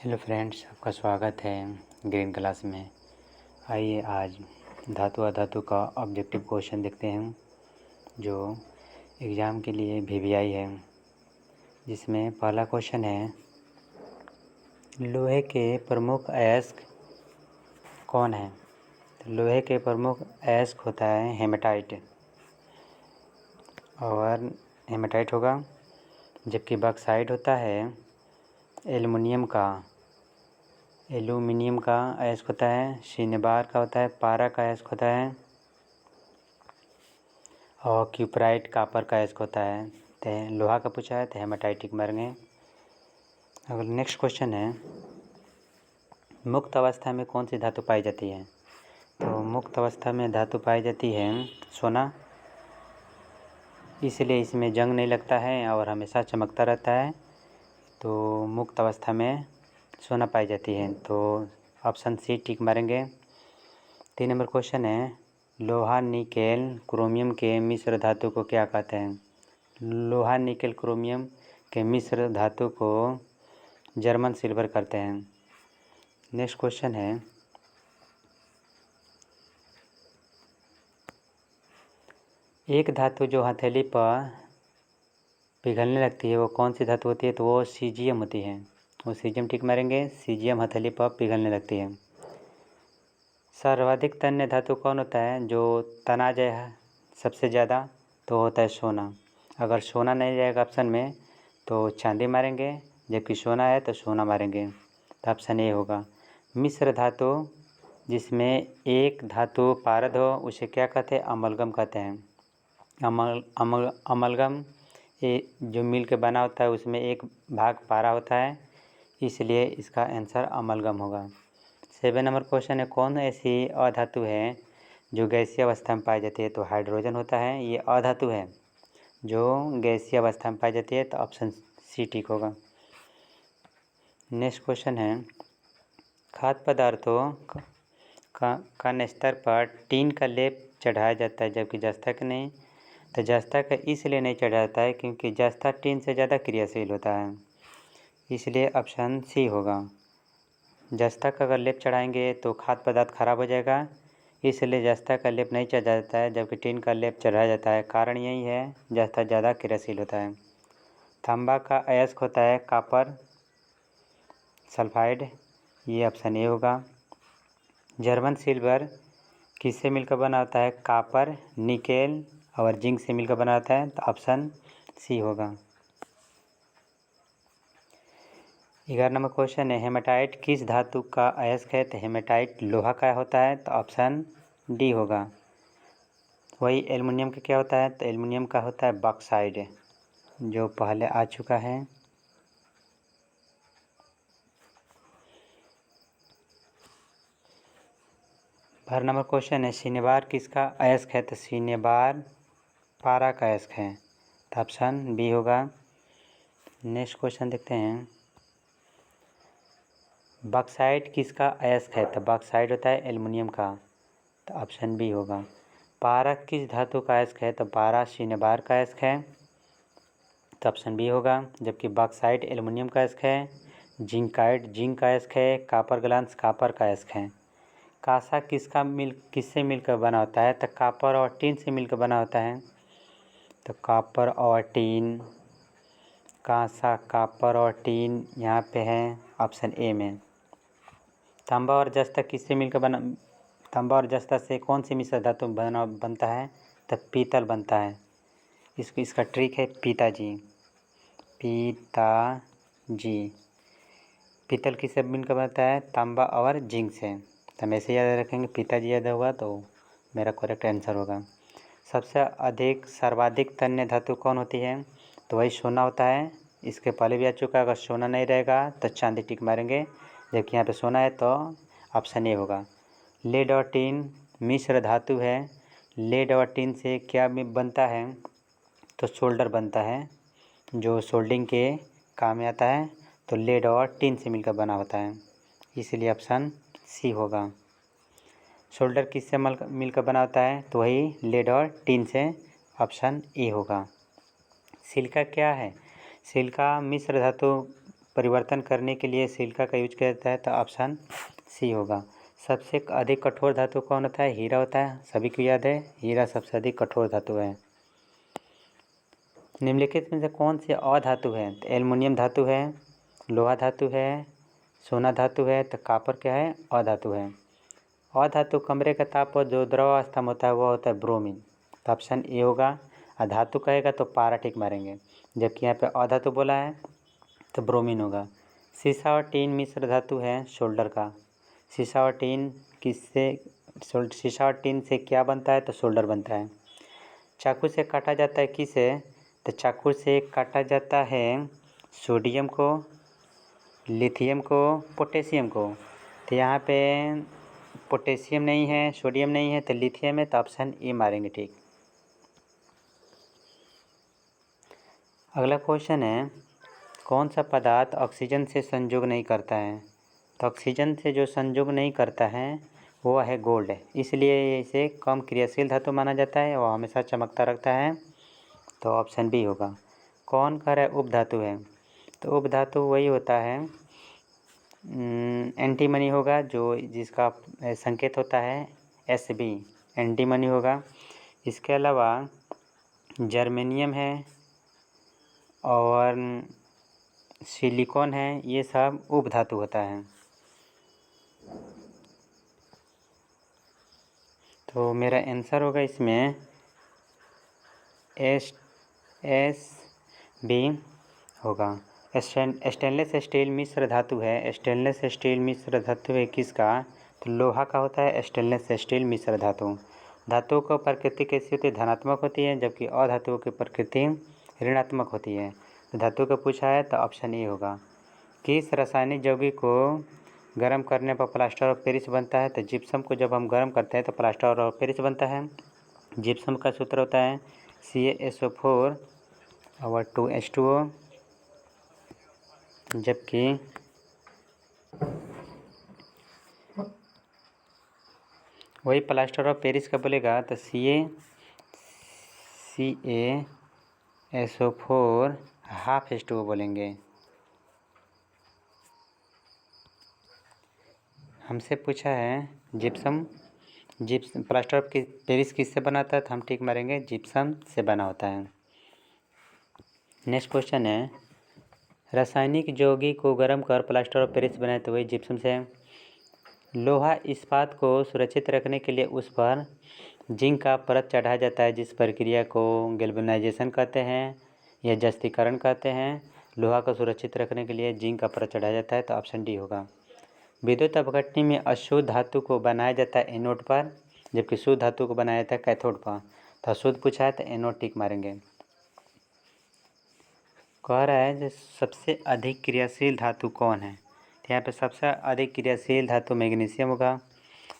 Hello friends, आपका स्वागत है ग्रीन क्लास में। आइए आज धातु अधातु का ऑब्जेक्टिव क्वेश्चन देखते हैं जो एग्ज़ाम के लिए वीवीआई है। जिसमें पहला क्वेश्चन है, लोहे के प्रमुख अयस्क कौन है। तो लोहे के प्रमुख अयस्क होता है हेमेटाइट, और हेमेटाइट होगा। जबकि बॉक्साइट होता है एल्युमिनियम का अयस्क होता है। सिनेबार का होता है, पारा का अयस्क होता है, और क्यूपराइट कापर का अयस्क होता है। तो लोहा का पूछा है तो हेमाटाइटिक मारेंगे। अगर नेक्स्ट क्वेश्चन है, मुक्त अवस्था में कौन सी धातु पाई जाती है। तो मुक्त अवस्था में धातु पाई जाती है सोना, इसलिए इसमें जंग नहीं लगता है और हमेशा चमकता रहता है। तो मुक्त अवस्था में सोना पाई जाती है, तो ऑप्शन सी टिक मारेंगे। 3 नंबर क्वेश्चन है, लोहा निकेल क्रोमियम के मिश्र धातु को क्या कहते हैं। लोहा निकेल क्रोमियम के मिश्र धातु को जर्मन सिल्वर कहते हैं। नेक्स्ट क्वेश्चन है, एक धातु जो हथेली पर पिघलने लगती है वो कौन सी धातु होती है। तो वो सीजियम होती है। वो सीजियम टिक मारेंगे। सीजियम हथेली पर पिघलने लगती है। सर्वाधिक तन्य धातु कौन होता है। जो तना जाए सबसे ज़्यादा तो होता है सोना। अगर सोना नहीं जाएगा ऑप्शन में तो चांदी मारेंगे, जबकि सोना है तो सोना मारेंगे। तो ऑप्शन ए होगा। मिश्र धातु जिसमें एक धातु पारद हो उसे क्या कहते हैं। अमलगम कहते हैं। अमलगम ये जो मिल के बना होता है उसमें एक भाग पारा होता है, इसलिए इसका आंसर अमलगम होगा। 7 नंबर क्वेश्चन है, कौन ऐसी अधातु है जो गैसीय अवस्था में पाई जाती है। तो हाइड्रोजन होता है, ये अधातु है जो गैसीय अवस्था में पाई जाती है। तो ऑप्शन सी ठीक होगा। नेक्स्ट क्वेश्चन है, खाद्य पदार्थों का स्तर पर टीन का लेप चढ़ाया जाता है जबकि जस्ता का नहीं। तो जस्ता का इसलिए नहीं चढ़ाया जाता है क्योंकि जस्ता टीन से ज़्यादा क्रियाशील होता है, इसलिए ऑप्शन सी होगा। जस्ता का अगर लेप चढ़ाएंगे तो खाद्य पदार्थ खराब हो जाएगा, इसलिए जस्ता का लेप नहीं चढ़ाया जाता है जबकि टीन का लेप चढ़ाया जाता है। कारण यही है, जस्ता ज़्यादा क्रियाशील होता है। तांबा का अयस्क होता है कॉपर सल्फाइड, ये ऑप्शन ए होगा। जर्मन सिल्वर किससे मिलकर बना होता है। कॉपर, निकेल और जिंक से मिलकर बना होता है। तो ऑप्शन सी होगा। 11 नंबर क्वेश्चन है, हेमेटाइट किस धातु का अयस्क है। तो हेमेटाइट लोहा का होता है। तो ऑप्शन डी होगा। वही एल्युमिनियम का क्या होता है। तो एल्युमिनियम का होता है बॉक्साइड, जो पहले आ चुका है। बारह नंबर क्वेश्चन है, सिनेबार किसका अयस्क है। तो सिनेबार पारा का अयस्क है। तो ऑप्शन बी होगा। नेक्स्ट क्वेश्चन देखते हैं, बॉक्साइट किसका अयस्क है। तो बॉक्साइट होता है एल्युमिनियम का। तो ऑप्शन बी होगा। पारा किस धातु का अयस्क है। तो पारा सिनेबार का अयस्क है। तो ऑप्शन बी होगा। जबकि बॉक्साइट एल्युमिनियम का अयस्क है। जिंकाइट जिंक का अयस्क है। कॉपर ग्लांस कॉपर का अयस्क है। कांसा किससे मिलकर बना होता है। तो कॉपर और टीन से मिलकर बना होता है। तो कॉपर और टीन, कांसा कॉपर और टीन यहाँ पे है ऑप्शन ए में। तांबा और जस्ता किससे मिलकर बना। तांबा और जस्ता से कौन सी मिश्र धातु बनता है। तो पीतल बनता है। इसका ट्रिक है पिताजी। पीतल किससे मिलकर बनता है। तांबा और जिंक से। तो हम ऐसे याद रखेंगे, पिताजी याद होगा तो मेरा करेक्ट आंसर होगा। सबसे सर्वाधिक तन्य धातु कौन होती है। तो वही सोना होता है। इसके पहले भी आ चुका है। अगर सोना नहीं रहेगा तो चांदी टिक मारेंगे, जबकि यहाँ पे सोना है तो ऑप्शन ए होगा। लेड और टीन मिश्र धातु है। लेड और टीन से क्या बनता है। तो सोल्डर बनता है, जो सोल्डिंग के काम में आता है। तो लेड और टीन से मिलकर बना होता है, इसलिए ऑप्शन सी होगा। सोल्डर किससे मिलकर बना होता है। तो वही लेड और टीन से, ऑप्शन ए होगा। सिलिका क्या है। सिलिका मिश्र धातु परिवर्तन करने के लिए सिलिका का यूज किया जाता है, तो ऑप्शन सी होगा। सबसे अधिक कठोर धातु कौन होता है? हीरा होता है। सभी को याद है, हीरा सबसे अधिक कठोर धातु है। निम्नलिखित में से कौन सी अधातु है? तो एल्युमिनियम धातु है, लोहा धातु है, सोना धातु है, तो कॉपर क्या है? अधातु है। अधातु कमरे का ताप पर जो द्रव अवस्था में होता है वह होता है ब्रोमीन, तो ऑप्शन ए होगा। अधातु कहेगा तो पारा टिक मारेंगे, जबकि यहाँ पे अधातु बोला है तो ब्रोमीन होगा। सीसा और टीन मिश्र धातु है शोल्डर का। सीसा और टीन सीसा और टीन से क्या बनता है? तो शोल्डर बनता है। चाकू से काटा जाता है किसे? तो चाकू से काटा जाता है सोडियम को, लिथियम को, पोटेशियम को। तो यहाँ पे पोटेशियम नहीं है, सोडियम नहीं है, तो लिथियम है, तो ऑप्शन ए मारेंगे ठीक। अगला क्वेश्चन है, कौन सा पदार्थ ऑक्सीजन से संयोग नहीं करता है? तो ऑक्सीजन से जो संयोग नहीं करता है वो है गोल्ड, इसलिए इसे कम क्रियाशील धातु माना जाता है और हमेशा चमकता रखता है, तो ऑप्शन बी होगा। कौन कह रहा है उपधातु है? तो उपधातु वही होता है एंटीमनी होगा, जो जिसका संकेत होता है Sb, एंटीमनी होगा। इसके अलावा जर्मेनियम है और सिलिकॉन है, ये सब उपधातु होता है। तो मेरा आंसर होगा इसमें Sb होगा। स्टेनलेस स्टील मिश्र धातु है। स्टेनलेस स्टील मिश्र धातु है किसका? तो लोहा का होता है स्टेनलेस स्टील मिश्र धातु। धातुओं की प्रकृति कैसी होती है? धनात्मक होती है, जबकि अधातुओं की प्रकृति ऋणात्मक होती है। तो धातु का पूछा है तो ऑप्शन ए होगा। किस रासायनिक यौगिक को गर्म करने पर प्लास्टर ऑफ पेरिस बनता है? तो जिप्सम को जब हम गर्म करते हैं तो प्लास्टर ऑफ पेरिस बनता है। जिप्सम का सूत्र होता है CaSO4 और 2H2O, जबकि वही प्लास्टर ऑफ पेरिस का बोलेगा तो CaSO4 हाफ H2O बोलेंगे। हमसे पूछा है जिप्सम प्लास्टर ऑफ पेरिस किससे बनाता है? तो हम टिक मारेंगे जिप्सम से बना होता है। नेक्स्ट क्वेश्चन है, रासायनिक यौगिक को गर्म कर प्लास्टर ऑफ पेरिस बनाए तो वही जिप्सम से। लोहा इस्पात को सुरक्षित रखने के लिए उस पर जिंक का परत चढ़ाया जाता है, जिस प्रक्रिया को गैल्वेनाइजेशन कहते हैं या जस्तीकरण कहते हैं। लोहा को सुरक्षित रखने के लिए जिंक का परत चढ़ाया जाता है, तो ऑप्शन डी होगा। विद्युत अपघटनी में अशुद्ध धातु को बनाया जाता है एनोड पर, जबकि शुद्ध धातु को बनाया जाता है कैथोड पर। तो अशुद्ध पूछा है तो एनोड टिक मारेंगे। कह रहा है जो सबसे अधिक क्रियाशील धातु कौन है? तो यहाँ पे सबसे अधिक क्रियाशील धातु मैग्नीशियम होगा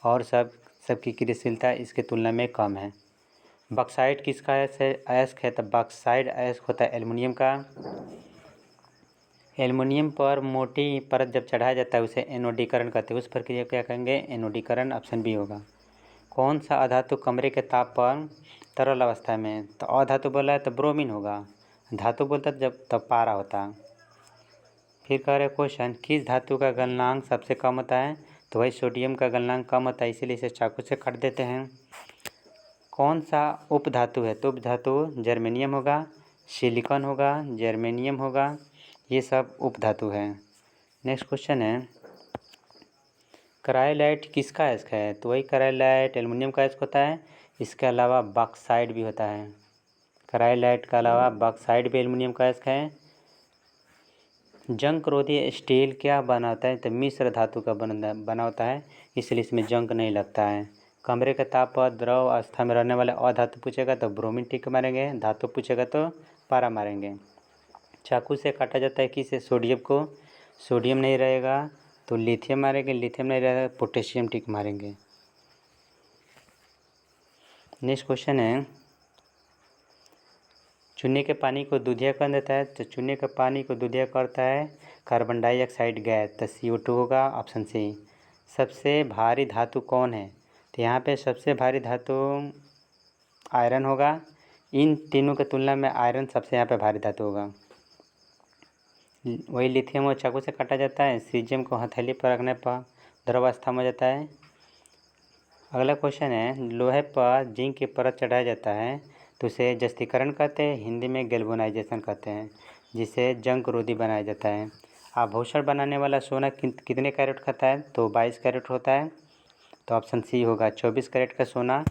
और सबकी क्रियाशीलता इसके तुलना में कम है। बॉक्साइट किसका अयस्क है? तो बॉक्साइट अयस्क होता है एल्युमिनियम का। एल्युमिनियम पर मोटी परत जब चढ़ाया जाता है उसे एनोडीकरण कहते हैं, उस प्रक्रिया क्या कहेंगे? एनोडीकरण, ऑप्शन बी होगा। कौन सा अधातु कमरे के ताप पर तरल अवस्था में? तो अधातु बोला है तो ब्रोमीन होगा, धातु बोलता जब तब पारा होता। फिर कह रहे क्वेश्चन, किस धातु का गलनांक सबसे कम होता है? तो वही सोडियम का गलनांक कम होता है, इसीलिए इसे चाकू से काट देते हैं। कौन सा उपधातु है? तो उपधातु जर्मेनियम होगा, सिलिकॉन होगा, जर्मेनियम होगा, ये सब उपधातु है। नेक्स्ट क्वेश्चन है, क्रायोलाइट किसका अयस्क है? तो वही क्रायोलाइट एल्युमिनियम का अयस्क होता है, इसके अलावा बॉक्साइट भी होता है। क्रायोलाइट के अलावा बॉक्साइट भी एल्युमिनियम का अयस्क है। जंग रोधी स्टील क्या बना होता है? तो मिश्र धातु का बना होता है, इसलिए इसमें जंग नहीं लगता है। कमरे के ताप पर द्रव अवस्था में रहने वाले अधातु पूछेगा तो ब्रोमीन टिक मारेंगे, धातु पूछेगा तो पारा मारेंगे। चाकू से काटा जाता है किसे? सोडियम को, सोडियम नहीं रहेगा तो लिथियम मारेंगे, लिथियम नहीं रहेगा पोटेशियम टिक मारेंगे। नेक्स्ट क्वेश्चन है, चूने के पानी को दूधिया कर देता है? तो चूने के पानी को दूधिया करता है कार्बन डाइऑक्साइड गैस, तो CO2 होगा, ऑप्शन सी। सबसे भारी धातु कौन है? तो यहाँ पे सबसे भारी धातु आयरन होगा। इन तीनों की तुलना में आयरन सबसे यहाँ पे भारी धातु होगा। वही लिथियम को चाकू से काटा जाता है, सीजियम को हथेली पर रखने पर द्रवावस्था में जाता है। अगला क्वेश्चन है, लोहे पर जिंक की परत चढ़ाया जाता है तो उसे जस्तीकरण कहते हैं, हिंदी में गैल्वेनाइजेशन कहते हैं, जिसे जंग रोधी बनाया जाता है। आभूषण बनाने वाला सोना कितने कैरेट खाता है? तो 22 कैरेट होता है। तो ऑप्शन सी होगा। 24 कैरेट का सोना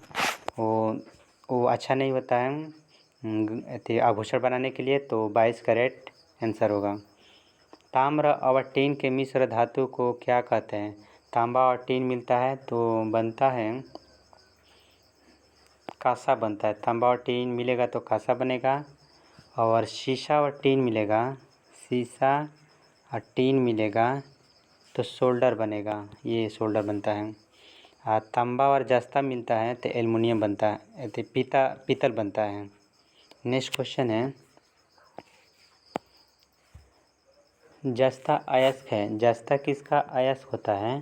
वो अच्छा नहीं होता है आभूषण बनाने के लिए, तो 22 कैरेट आंसर होगा। ताम्र और टीन के मिश्र धातु को क्या कहते हैं? तांबा और टीन मिलता है तो बनता है कांसा बनता है। तांबा और टीन मिलेगा तो कांसा बनेगा। और शीशा और टीन मिलेगा, शीशा और टीन मिलेगा तो सोल्डर बनेगा, ये सोल्डर बनता है। तांबा और जस्ता मिलता है तो एल्युमिनियम बनता है, तो पीतल बनता है। नेक्स्ट क्वेश्चन है, जस्ता अयस्क है। जस्ता किसका अयस्क होता है?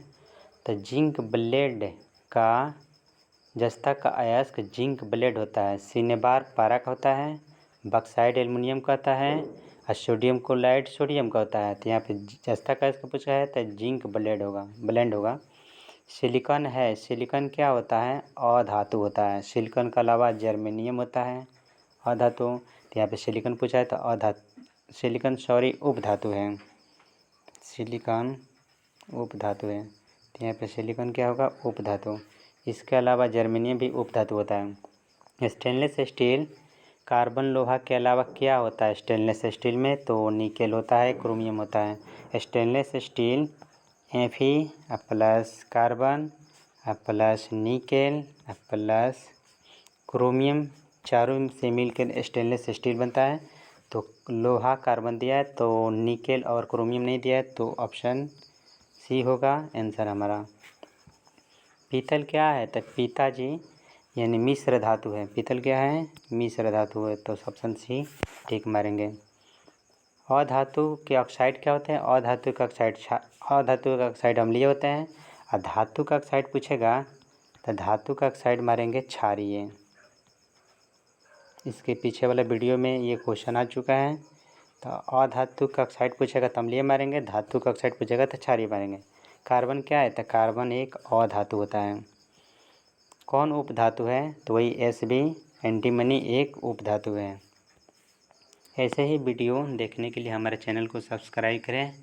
तो जिंक ब्लेड का, जस्ता का अयस्क जिंक ब्लेड होता है। सिनेबार पारा का होता है, बक्साइड एल्युमिनियम का होता है, और सोडियम क्लोराइड सोडियम का होता है। तो यहाँ पे जस्ता का अयस्क पूछा है तो जिंक ब्लेड होगा। सिलिकॉन है। सिलिकॉन क्या होता है? अधातु होता है। सिलिकॉन के अलावा जर्मेनियम होता है अधातु। तो यहाँ पे सिलिकॉन पूछा है तो सिलिकॉन उपधातु है। सिलिकॉन उपधातु है, तो यहाँ पे सिलिकॉन क्या होगा? उपधातु। इसके अलावा जर्मेनियम भी उपधातु होता है। स्टेनलेस स्टील कार्बन लोहा के अलावा क्या होता है स्टेनलेस स्टील में? तो निकेल होता है, क्रोमियम होता है। Stainless steel Fe plus carbon plus nickel plus chromium चारों से मिलकर स्टेनलेस स्टील बनता है। तो लोहा कार्बन दिया है तो निकेल और क्रोमियम नहीं दिया है, तो ऑप्शन सी होगा आंसर हमारा। पीतल क्या है? तो पिताजी यानी मिश्र धातु है। पीतल क्या है? मिश्र धातु है, तो ऑप्शन सी ठीक मारेंगे। अधातु के ऑक्साइड क्या होते हैं? अधातु के ऑक्साइड अम्लीय होते हैं। और धातु का ऑक्साइड पूछेगा तो धातु का ऑक्साइड मारेंगे क्षारीय। इसके पीछे वाला वीडियो में ये क्वेश्चन आ चुका है। तो अधातु का ऑक्साइड पूछेगा तो अम्लीय मारेंगे, धातु का ऑक्साइड पूछेगा तो क्षारीय मारेंगे। कार्बन क्या है? तो कार्बन एक अधातु होता है। कौन उपधातु है? तो वही Sb एंटीमनी एक उपधातु है। ऐसे ही वीडियो देखने के लिए हमारे चैनल को सब्सक्राइब करें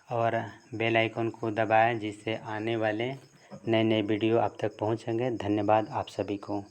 और बेल आइकन को दबाएं, जिससे आने वाले नए वीडियो आप तक पहुंचेंगे। धन्यवाद आप सभी को।